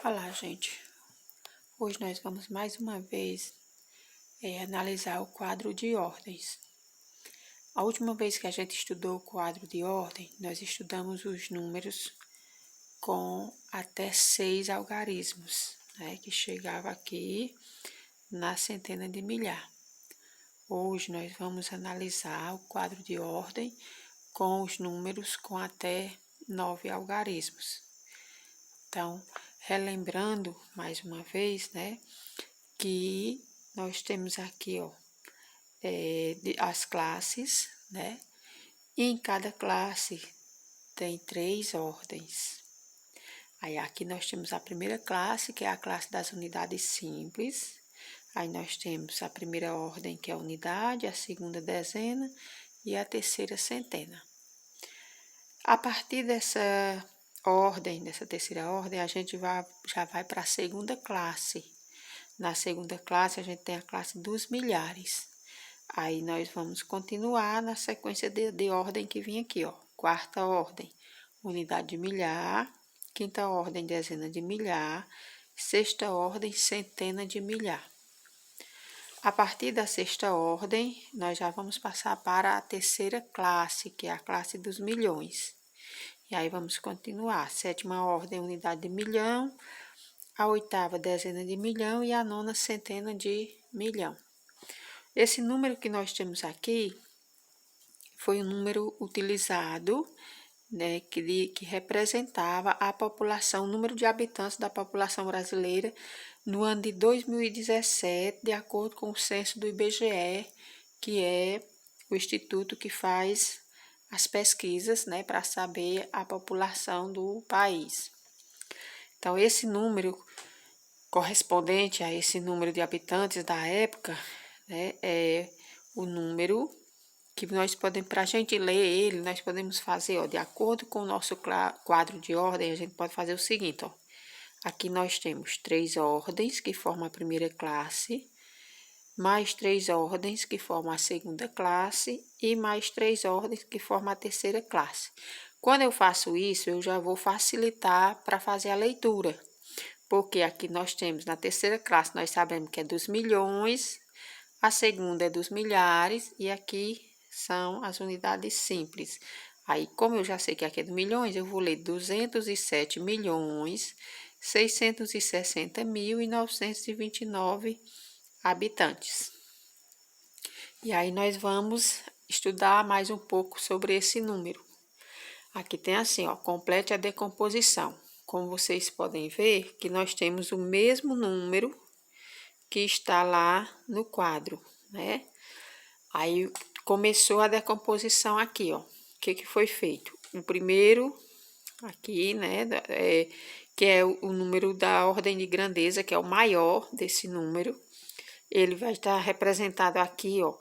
Olá, gente. Hoje nós vamos mais uma vez analisar o quadro de ordens. A última vez que a gente estudou o quadro de ordem, nós estudamos os números com até 6 algarismos, né, que chegava aqui na centena de milhar. Hoje nós vamos analisar o quadro de ordem com os números com até 9 algarismos. Então, relembrando mais uma vez, né, que nós temos aqui, ó, as classes, né, e em cada classe tem 3 ordens. Aí aqui nós temos a primeira classe, que é a classe das unidades simples. Aí nós temos a primeira ordem, que é a unidade, a segunda dezena e a terceira centena. A partir dessa ordem, dessa terceira ordem, a gente já vai para a segunda classe. Na segunda classe, a gente tem a classe dos milhares. Aí, nós vamos continuar na sequência de ordem que vinha aqui, ó. Quarta ordem, unidade de milhar. Quinta ordem, dezena de milhar. Sexta ordem, centena de milhar. A partir da sexta ordem, nós já vamos passar para a terceira classe, que é a classe dos milhões. E aí, vamos continuar. Sétima ordem, unidade de milhão. A oitava, dezena de milhão. E a nona, centena de milhão. Esse número que nós temos aqui foi um número utilizado, né, que representava a população, o número de habitantes da população brasileira no ano de 2017, de acordo com o censo do IBGE, que é o instituto que faz as pesquisas, né, para saber a população do país. Então, esse número correspondente a esse número de habitantes da época, né, é o número que nós podemos, para a gente ler ele, nós podemos fazer, ó, de acordo com o nosso quadro de ordem, a gente pode fazer o seguinte, ó. Aqui nós temos 3 ordens que formam a primeira classe, mais 3 ordens que formam a segunda classe e mais 3 ordens que formam a terceira classe. Quando eu faço isso, eu já vou facilitar para fazer a leitura, porque aqui nós temos, na terceira classe, nós sabemos que é dos milhões, a segunda é dos milhares e aqui são as unidades simples. Aí, como eu já sei que aqui é de milhões, eu vou ler 207 milhões, 660 mil e 929 habitantes. E aí, nós vamos estudar mais um pouco sobre esse número. Aqui tem assim, ó, complete a decomposição. Como vocês podem ver, que nós temos o mesmo número que está lá no quadro, né? Aí, começou a decomposição aqui, ó. O que foi feito? O primeiro, aqui, né, que é o número da ordem de grandeza, que é o maior desse número. Ele vai estar representado aqui, ó,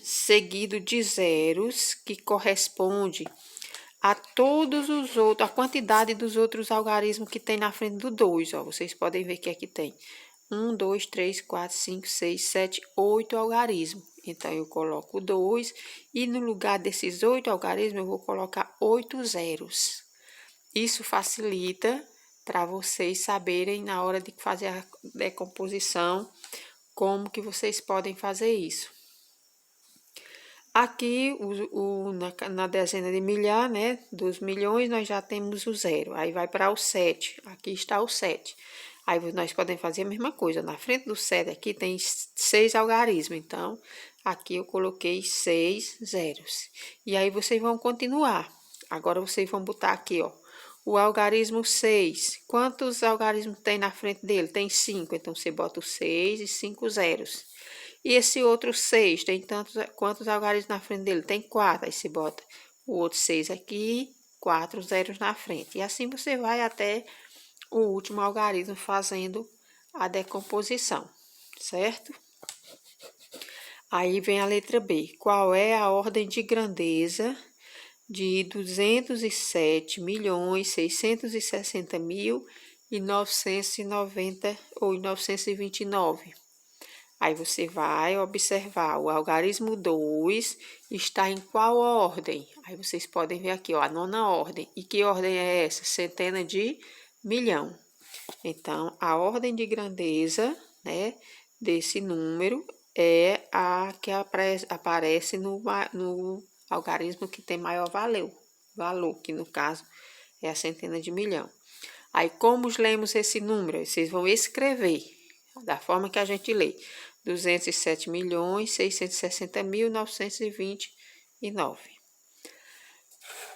seguido de zeros, que corresponde a todos os outros, a quantidade dos outros algarismos que tem na frente do 2, ó. Vocês podem ver que aqui tem 1, 2, 3, 4, 5, 6, 7, 8 algarismos. Então, eu coloco 2 e no lugar desses 8 algarismos, eu vou colocar 8 zeros. Isso facilita para vocês saberem, na hora de fazer a decomposição, como que vocês podem fazer isso. Aqui, na dezena de milhar, né, dos milhões, nós já temos o 0. Aí, vai para o 7. Aqui está o 7. Aí, nós podemos fazer a mesma coisa. Na frente do 7 aqui tem 6 algarismos. Então, aqui eu coloquei 6 zeros. E aí, vocês vão continuar. Agora, vocês vão botar aqui, ó, o algarismo 6. Quantos algarismos tem na frente dele? Tem 5. Então, você bota o 6 e 5 zeros. E esse outro 6, tem quantos algarismos na frente dele? Tem 4. Aí você bota o outro 6 aqui, 4 zeros na frente. E assim você vai até o último algarismo fazendo a decomposição, certo? Aí vem a letra B. Qual é a ordem de grandeza de 207 milhões, 660 mil e 990 ou 929? Aí, você vai observar o algarismo 2 está em qual ordem? Aí, vocês podem ver aqui, ó, a nona ordem. E que ordem é essa? Centena de milhão. Então, a ordem de grandeza, né, desse número é a que aparece no algarismo que tem maior valor, que no caso é a centena de milhão. Aí, como lemos esse número? Vocês vão escrever da forma que a gente lê. 207.660.929.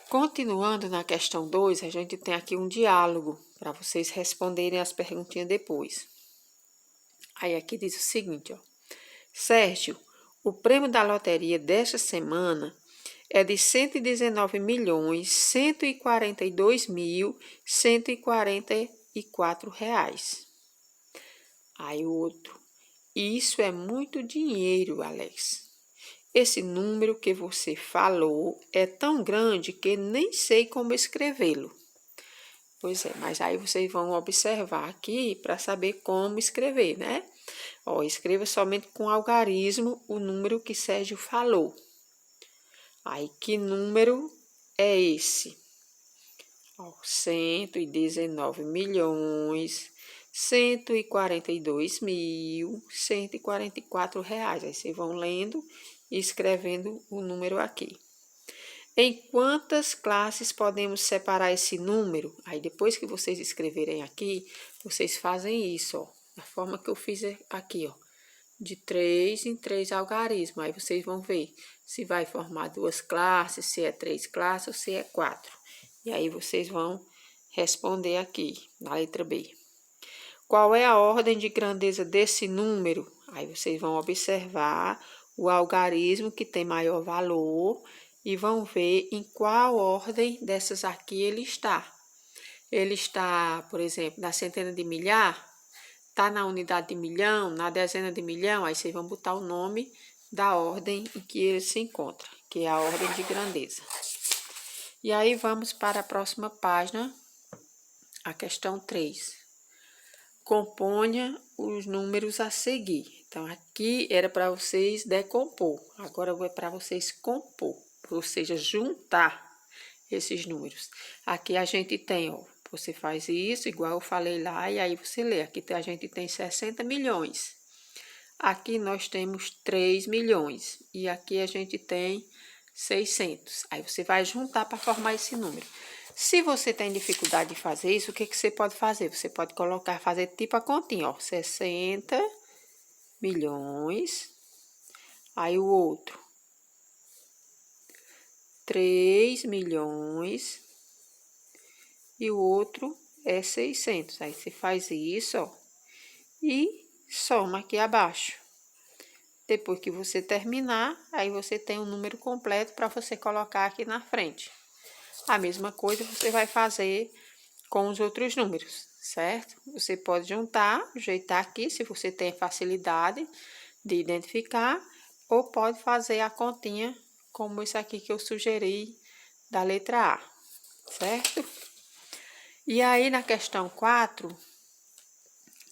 Continuando na questão 2, a gente tem aqui um diálogo para vocês responderem as perguntinhas depois. Aí aqui diz o seguinte, ó. Sérgio, o prêmio da loteria desta semana é de 119.142.144 reais. Aí o outro, isso é muito dinheiro, Alex. Esse número que você falou é tão grande que nem sei como escrevê-lo. Pois é, mas aí vocês vão observar aqui para saber como escrever, né? Ó, escreva somente com algarismo o número que Sérgio falou. Aí, que número é esse? Ó, 119.142.144 reais. Aí vocês vão lendo e escrevendo o número aqui. Em quantas classes podemos separar esse número? Aí depois que vocês escreverem aqui, vocês fazem isso, ó, da forma que eu fiz aqui, ó, de 3 em 3 algarismos. Aí vocês vão ver se vai formar 2 classes, se é 3 classes ou se é 4. E aí vocês vão responder aqui, na letra B. Qual é a ordem de grandeza desse número? Aí vocês vão observar o algarismo que tem maior valor e vão ver em qual ordem dessas aqui ele está. Ele está, por exemplo, na centena de milhar, está na unidade de milhão, na dezena de milhão, aí vocês vão botar o nome da ordem em que ele se encontra, que é a ordem de grandeza. E aí vamos para a próxima página, a questão 3. Componha os números a seguir. Então, aqui era para vocês decompor, agora é para vocês compor, ou seja, juntar esses números. Aqui a gente tem, ó, você faz isso, igual eu falei lá, e aí você lê. Aqui a gente tem 60 milhões. Aqui nós temos 3 milhões. E aqui a gente tem 600. Aí você vai juntar para formar esse número. Se você tem dificuldade de fazer isso, o que você pode fazer? Você pode fazer tipo a continha, ó, 60 milhões. Aí o outro, 3 milhões. E o outro é 600. Aí você faz isso, ó, e soma aqui abaixo. Depois que você terminar, aí você tem um número completo para você colocar aqui na frente. A mesma coisa você vai fazer com os outros números, certo? Você pode juntar, ajeitar aqui, se você tem facilidade de identificar, ou pode fazer a continha, como isso aqui que eu sugeri da letra A, certo? E aí, na questão 4,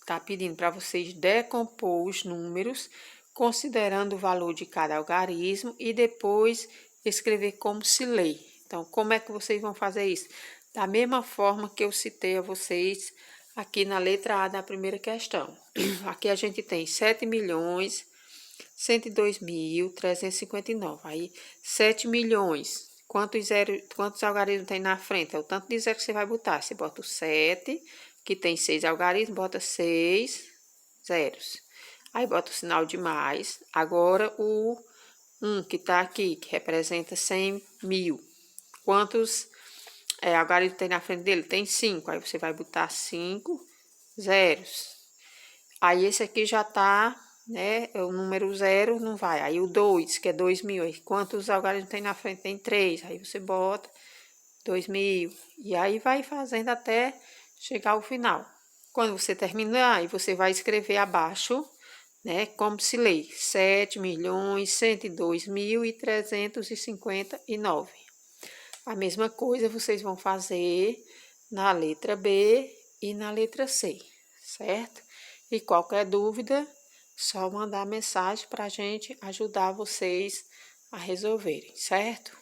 tá pedindo para vocês decompor os números, considerando o valor de cada algarismo e depois escrever como se lê. Então, como é que vocês vão fazer isso? Da mesma forma que eu citei a vocês aqui na letra A da primeira questão. Aqui a gente tem 7.102.359. Aí, 7 milhões. Quantos algarismos tem na frente? É o tanto de zero que você vai botar. Você bota o 7, que tem 6 algarismos, bota 6 zeros. Aí bota o sinal de mais. Agora o 1 que tá aqui, que representa 100 mil. Quantos algarismos tem na frente dele? Tem 5. Aí você vai botar 5 zeros. Aí esse aqui já tá, né? O número 0 não vai. Aí o 2, que é 2.000. Aí quantos algarismos tem na frente? Tem 3. Aí você bota 2.000. E aí vai fazendo até chegar ao final. Quando você terminar, aí você vai escrever abaixo, né? Como se lê: 7.102.359. A mesma coisa vocês vão fazer na letra B e na letra C, certo? E qualquer dúvida, só mandar mensagem para a gente ajudar vocês a resolverem, certo?